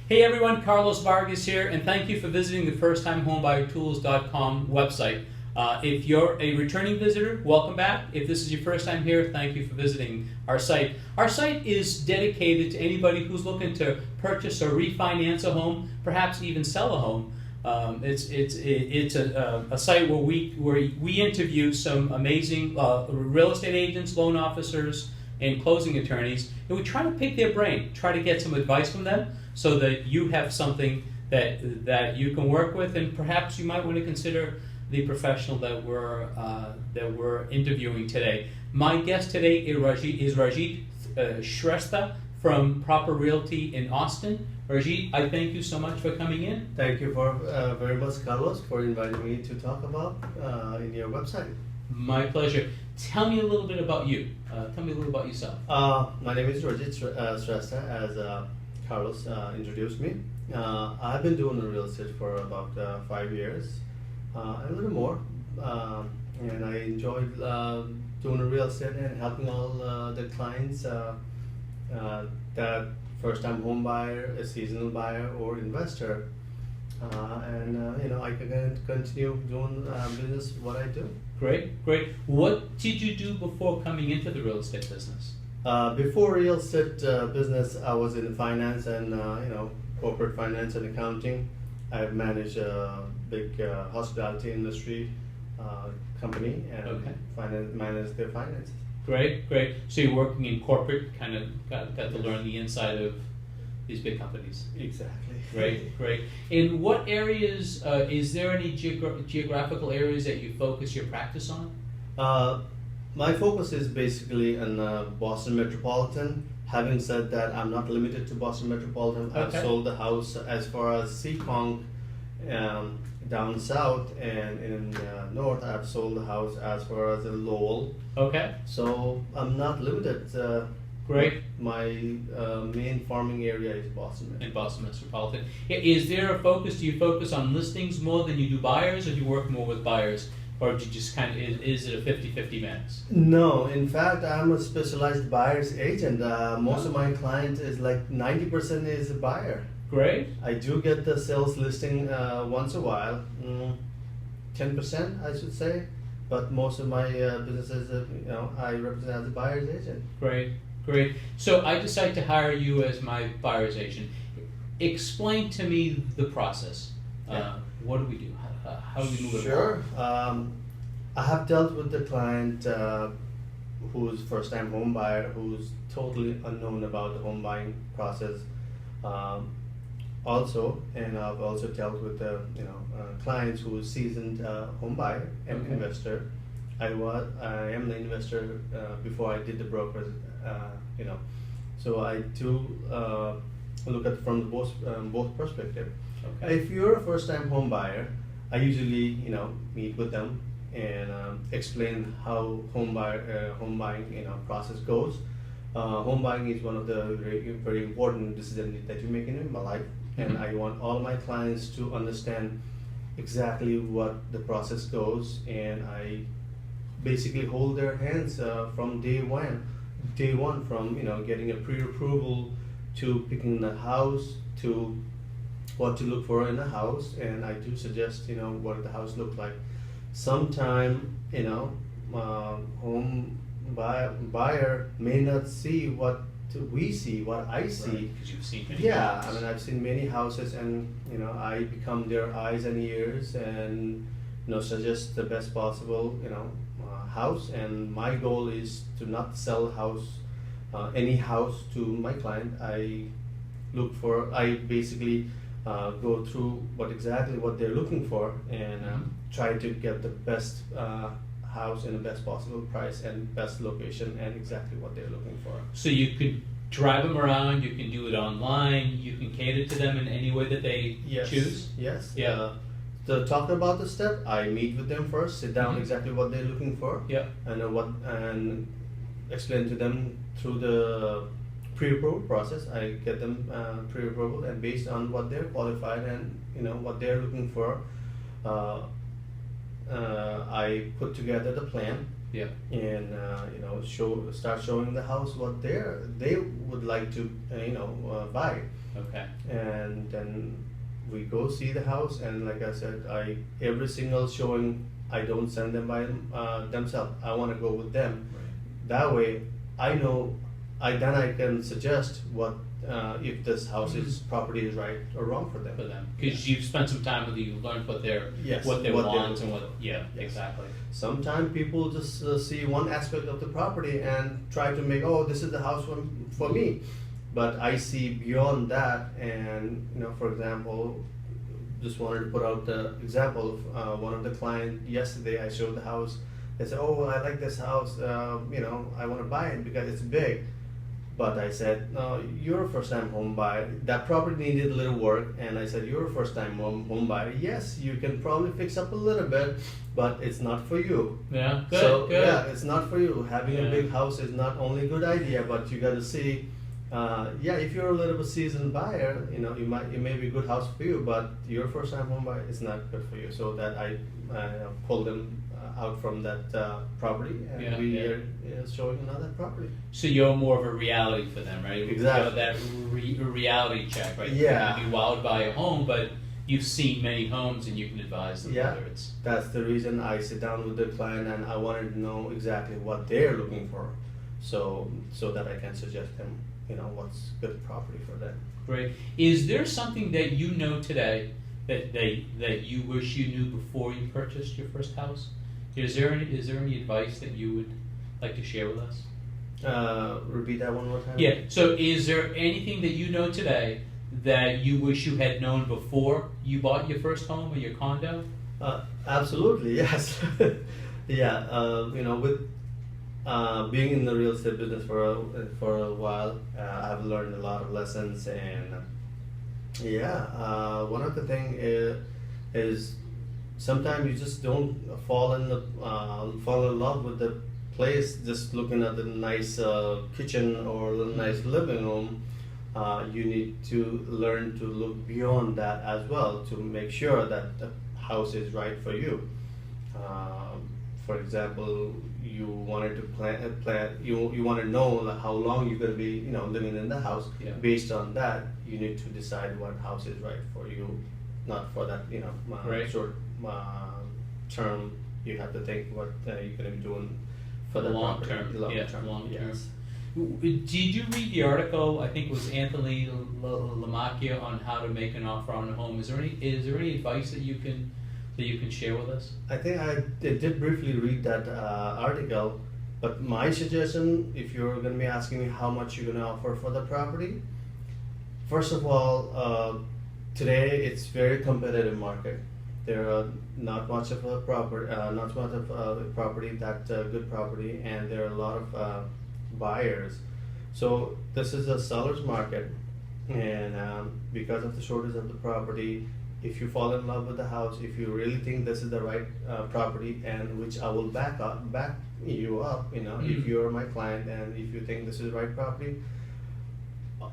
Hey everyone, Carlos Vargas here, and thank you for visiting the FirstTimeHomeBuyerTools.com website. If you're a returning visitor, welcome back. If this is your first time here, thank you for visiting our site. Our site is dedicated to anybody who's looking to purchase or refinance a home, perhaps even sell a home. It's a site where we interview some amazing real estate agents, loan officers, and closing attorneys, and we try to pick their brain, try to get some advice from them, so that you have something that you can work with, and perhaps you might want to consider the professional that we're interviewing today. My guest today is Rajit Shrestha from Proper Realty in Austin. Rajit, I thank you so much for coming in. Thank you for very much, Carlos, for inviting me to talk about in your website. My pleasure. Tell me a little bit about you. Tell me a little about yourself. My name is Rajit Shrestha, as Carlos introduced me. I've been doing real estate for about 5 years, a little more, and I enjoy doing real estate and helping all the clients that first-time home buyer, a seasonal buyer, or investor, and I can continue doing business what I do. Great. What did you do before coming into the real estate business? Before real estate business, I was in finance and corporate finance and accounting. I've managed a big hospitality industry company and managed their finances. Great. So you're working in corporate, kind of got to learn the inside of these big companies. Exactly. Great. In what areas, is there any geographical areas that you focus your practice on? My focus is basically in Boston Metropolitan. Having said that, I'm not limited to Boston Metropolitan. Okay. I've sold the house as far as Seekonk down south, and in north I've sold the house as far as Lowell. Okay. So I'm not limited. Great. My main farming area is Boston. In Boston Metropolitan. Is there a focus? Do you focus on listings more than you do buyers, or do you work more with buyers? Or do you just is it a 50-50 mix? No, in fact, I'm a specialized buyer's agent. Most of my clients is like 90% is a buyer. Great. I do get the sales listing once a while, 10% I should say, but most of my businesses, I represent as a buyer's agent. Great. So I decide to hire you as my buyer's agent. Explain to me the process. What do we do? How do we move it Sure. I have dealt with the client who's first-time home buyer, who's totally unknown about the home buying process. And I've also dealt with clients who is seasoned home buyer and investor. I am the investor before I did the broker. So I do look at from both perspective. Okay. If you're a first-time home buyer, I usually meet with them and explain how home buying process goes. Home buying is one of the very important decisions that you make in your life, and I want all my clients to understand exactly what the process goes, and I basically hold their hands from day one from getting a pre-approval to picking the house to what to look for in a house, and I do suggest what the house looks like. Sometime home buyer may not see what we see, what I see. Because you've seen many Yeah, houses. I mean, I've seen many houses, and I become their eyes and ears, and suggest the best possible house. And my goal is to not sell any house to my client. I basically go through what they're looking for, and try to get the best house in the best possible price and best location and exactly what they're looking for. So you could drive them around, you can do it online, you can cater to them in any way that they choose? Yes. Yeah. To talk about the step, I meet with them first, sit down exactly what they're looking for, Yeah. and explain to them through the pre-approval process. I get them pre-approval, and based on what they're qualified and what they're looking for, I put together the plan Yeah. and start showing the house what they would like to buy, Okay. and then we go see the house. And like I said, every single showing I don't send them by themselves. I want to go with them. Right. That way, I know. I can suggest what if this house is property is right or wrong for them. For them, because you've spent some time with you, learned what Yes, what they what they're want looking and what. for. Yeah. Yes. Exactly. Sometimes people just see one aspect of the property and try to make, oh, this is the house for me. But I see beyond that, and for example, just wanted to put out the example of one of the clients yesterday. I showed the house. They said, oh, I like this house. I want to buy it because it's big. But I said, no, you're a first-time home buyer. That property needed a little work, and I said, you're a first-time home buyer. Yes, you can probably fix up a little bit, but it's not for you. Yeah. Good. So good. yeah, it's not for you. Having Yeah. a big house is not only a good idea, but you got to see. If you're a little bit seasoned buyer, it may be a good house for you, but your first-time home buyer is not good for you. So that I pulled them out from that property, and Yeah, we yeah. are showing another property. So you're more of a reality for them, right? Exactly. You're that reality check, right? Yeah. You may be wowed by a home, but you've seen many homes and you can advise them Yeah. whether it's. That's the reason I sit down with the client, and I wanted to know exactly what they're looking for, so that I can suggest them, what's good property for them. Great. Is there something that you know today that you wish you knew before you purchased your first house? Is there any advice that you would like to share with us? Repeat that one more time. Yeah. So is there anything that you know today that you wish you had known before you bought your first home or your condo? Absolutely, yes. Yeah, with being in the real estate business for a while, I've learned a lot of lessons, and one of the thing is sometimes you just don't fall in love with the place just looking at the nice kitchen or the nice living room. You need to learn to look beyond that as well to make sure that the house is right for you. For example, you wanted to plan. You want to know how long you're going to be, living in the house. Yeah. Based on that, you need to decide what house is right for you, not for that, Right. short term. You have to think what you're going to be doing for the long property. term. Long Yeah, term. long term. Yes. Did you read the article? I think it was Anthony Lamacchia on how to make an offer on a home. Is there any advice that you can share with us? I think I did briefly read that article, but my suggestion, if you're going to be asking me how much you're going to offer for the property, first of all, today it's very competitive market. There are not much of a property, good property, and there are a lot of buyers. So this is a seller's market, and because of the shortage of the property, if you fall in love with the house, if you really think this is the right property, and which I will back you up, if you're my client and if you think this is the right property,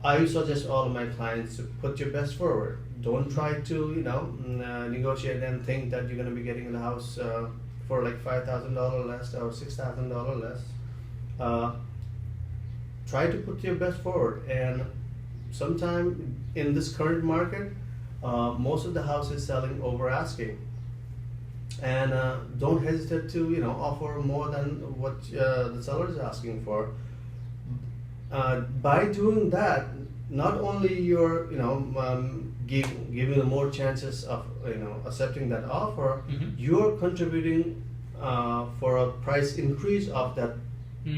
I suggest all of my clients to put your best forward. Don't try to negotiate and think that you're going to be getting the house for like $5,000 less or $6,000 less. Try to put your best forward, and sometime in this current market, most of the houses selling over asking, and don't hesitate to offer more than what the seller is asking for. By doing that, not only you're giving them more chances of accepting that offer, Mhm. you're contributing for a price increase of that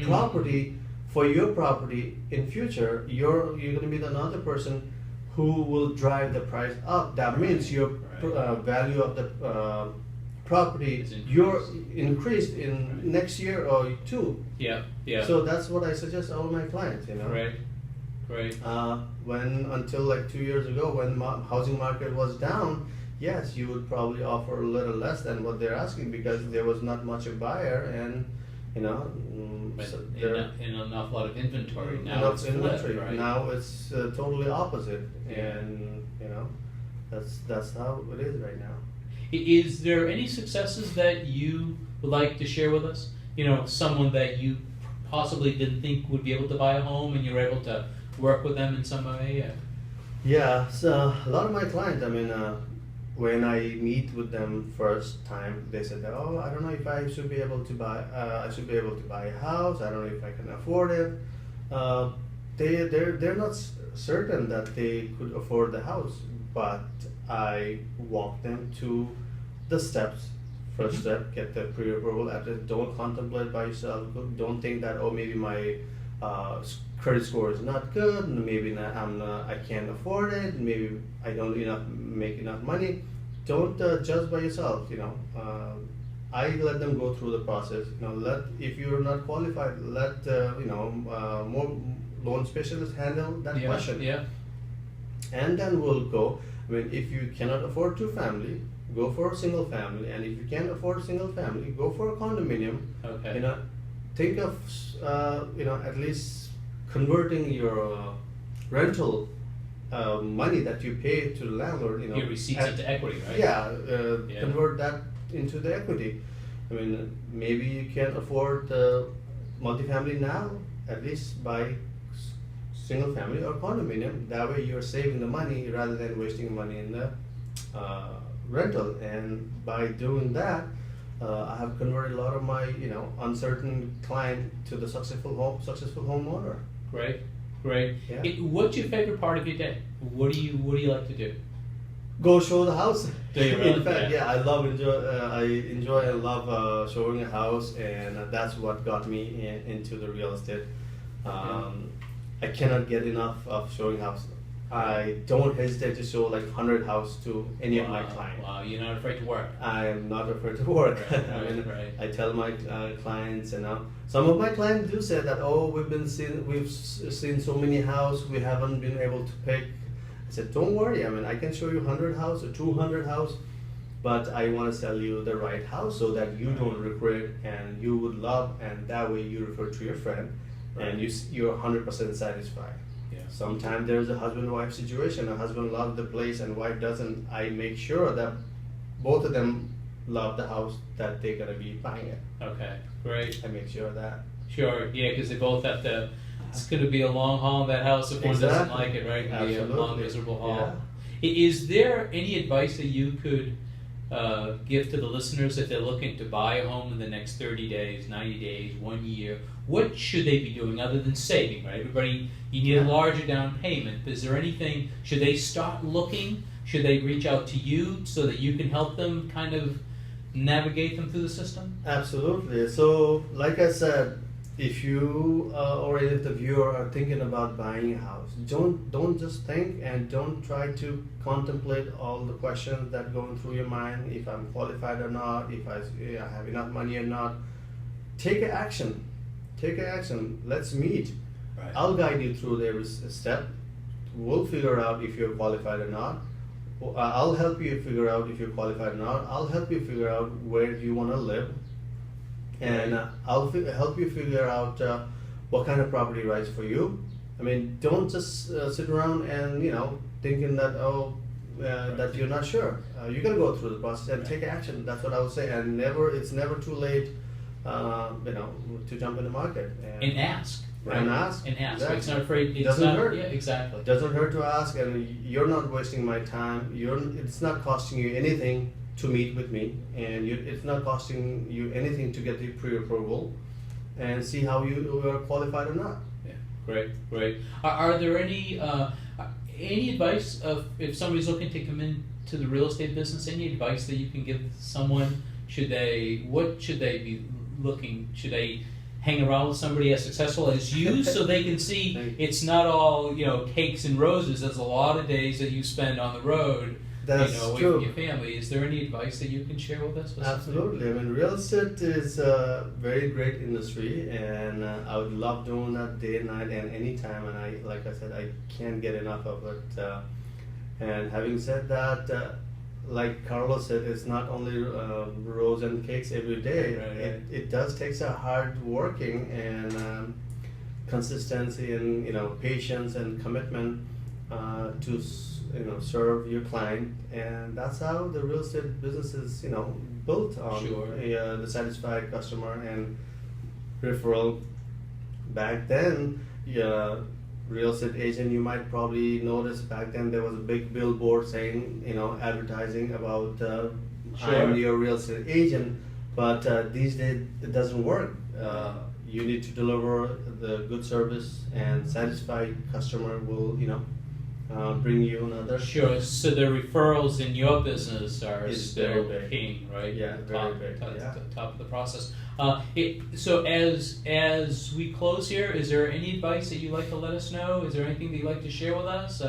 property for your property in future. You're going to be another person who will drive the price up. That means your value of the property Is increased. you're increased in next year or two. Yeah. Yeah. So that's what I suggest all my clients. Right. Right. Until like 2 years ago, when housing market was down, yes, you would probably offer a little less than what they're asking because there was not much a buyer, and But so in an awful lot of inventory now. enough It's inventory. flipped, right? Now it's totally opposite, Yeah. and that's how it is right now. Is there any successes that you would like to share with us? someone that you possibly didn't think would be able to buy a home, and you're able to work with them in some way? Yeah, so a lot of my clients, I mean, when I meet with them first time, they said that, oh, I don't know if I should be able to buy, I should be able to buy a house. I don't know if I can afford it. They're not certain that they could afford the house, but I walk them to the steps. First step, get the pre-approval. Don't contemplate by yourself. Don't think that, oh, maybe my credit score is not good, maybe I can't afford it, maybe I don't make enough money. Don't judge by yourself. I let them go through the process. If you're not qualified, let more loan specialists handle that question. Yeah. And then we'll go. I mean, if you cannot afford two family, go for a single family, and if you can't afford a single family, go for a condominium. Okay. Think of at least converting your rental money that you pay to the landlord. Your receipts into equity, right? Yeah, convert that into the equity. I mean, maybe you can't afford the multifamily now. At least buy single family or condominium. That way, you're saving the money rather than wasting money in the rental. And by doing that, I have converted a lot of my uncertain client to the successful homeowner. Great. Yeah. What's your favorite part of your day? What do you like to do? Go show the house. Do you really? In fact, yeah, I enjoy and love showing a house, and that's what got me into the real estate. I cannot get enough of showing house. I don't hesitate to show like 100 house to any of my clients. Wow, you're not afraid to work. I am not afraid to work. Right. I tell my clients, and some of my clients do say that, oh, we've seen so many houses, we haven't been able to pick. I said, don't worry. I mean, I can show you 100 house or 200 house, but I want to sell you the right house so that you don't regret and you would love, and that way you refer to your friend, and you're 100% satisfied. Sometimes there's a husband-wife situation. A husband loves the place and wife doesn't. I make sure that both of them love the house that they're gonna be buying it. Okay, great. I make sure of that. Sure, yeah, because they both have to. It's going to be a long haul in that house if one doesn't like it, right? It'll be a long, miserable haul. Yeah. Is there any advice that you could give to the listeners if they're looking to buy a home in the next 30 days, 90 days, 1 year? What should they be doing other than saving, right? Everybody, you need a larger down payment. Is there anything, should they start looking? Should they reach out to you so that you can help them kind of navigate them through the system? Absolutely. So, like I said, if you or if the viewer are thinking about buying a house, don't just think and don't try to contemplate all the questions that going through your mind. If I'm qualified or not, if I have enough money or not. Take action. Take action. Let's meet. Right. I'll guide you through every step. We'll figure out if you're qualified or not. I'll help you figure out if you're qualified or not. I'll help you figure out where you want to live. And I'll help you figure out what kind of property rights for you. I mean, don't just sit around and thinking that that you're not sure. You gotta go through the process and take action. That's what I would say. And it's never too late, to jump in the market and ask. Right? And ask. Exactly. It's not afraid. It doesn't hurt. Yeah, exactly. It doesn't hurt to ask, and you're not wasting my time. It's not costing you anything to meet with me, and it's not costing you anything to get the pre-approval and see how you are qualified or not. Yeah, great. Are there any advice of if somebody's looking to come into the real estate business? Any advice that you can give someone? What should they be looking? Should they hang around with somebody as successful as you so they can see it's not all cakes and roses? There's a lot of days that you spend on the road. That's away true. From your family. Is there any advice that you can share with us? Absolutely. I mean, real estate is a very great industry, and I would love doing that day and night and anytime. And like I said, I can't get enough of it. And having said that, like Carlos said, it's not only rose and cakes every day. Right. It does takes a hard working and consistency and patience and commitment to serve your client, and that's how the real estate business is built on. Sure. The satisfied customer and referral. Back then, yeah, real estate agent, you might probably notice back then there was a big billboard saying, advertising about Sure. I'm your real estate agent. But these days it doesn't work. You need to deliver the good service, and satisfied customer will, bring you another. Sure. So the referrals in your business are It's still very big. king, right? Yeah, very big, yeah. Top of the process. So as we close here, is there any advice that you'd like to let us know? Is there anything that you'd like to share with us?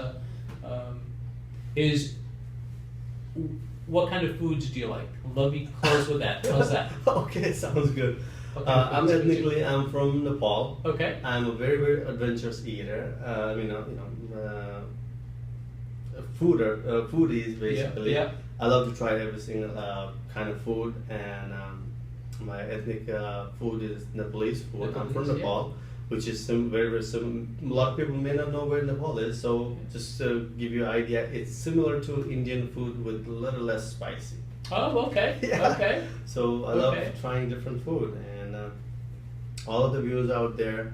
What kind of foods do you like? Let me close with that. How's that? Okay, sounds good. What kind of I'm foods do you- ethnically, I'm from Nepal. Okay. I'm a very, very adventurous eater. Foodies basically. Yeah. I love to try every single kind of food, and my ethnic food is Nepalese food. I'm from Nepalese, Nepal, which is very, very similar. A lot of people may not know where Nepal is, so just to give you an idea, it's similar to Indian food with a little less spicy. Oh, okay. Yeah. Okay. So I Okay. love trying different food, and all of the viewers out there,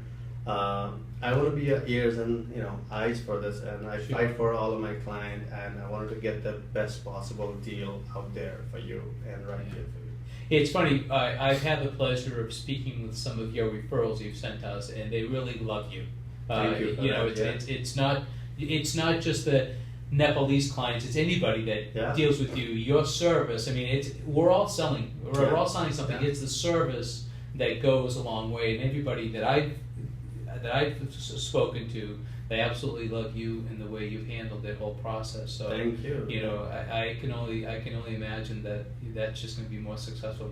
I want to be your ears and eyes for this, and I Sure. fight for all of my clients, and I wanted to get the best possible deal out there for you and right here for you. It's funny, I've had the pleasure of speaking with some of your referrals you've sent us, and they really love you. Thank you for that, yeah. It's not just the Nepalese clients, it's anybody that Yeah. deals with you. Your service, I mean, we're all selling Yeah. something. Yeah. It's the service that goes a long way, and everybody that I've spoken to, they absolutely love you and the way you've handled that whole process. So Thank you. I can only imagine that that's just going to be more successful,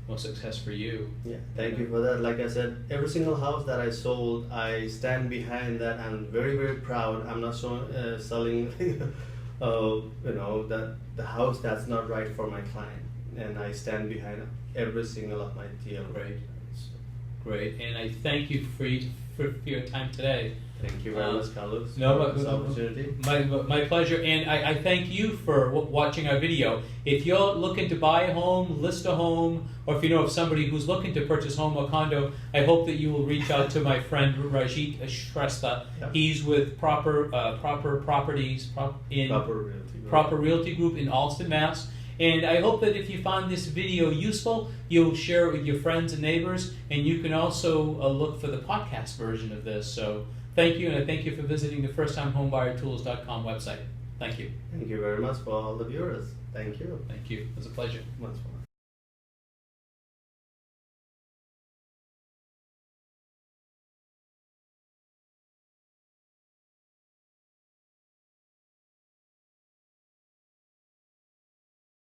more success for you. Yeah, thank you for that. Like I said, every single house that I sold, I stand behind that. I'm very, very proud. I'm not selling, that the house that's not right for my client, and I stand behind every single of my deal. Great. Great, and I thank you for your time today. Thank you very much, Carlos, No, for but this opportunity. my pleasure, and I thank you for watching our video. If you're looking to buy a home, list a home, or if you know of somebody who's looking to purchase home or condo, I hope that you will reach out to my friend Rajit Shrestha. Yeah. He's with Proper Properties Proper Realty Group in Alston, Mass. And I hope that if you found this video useful, you'll share it with your friends and neighbors, and you can also look for the podcast version of this. So thank you, and I thank you for visiting the firsttimehomebuyertools.com website. Thank you. Thank you very much for all the viewers. Thank you. Thank you. It was a pleasure. Much fun.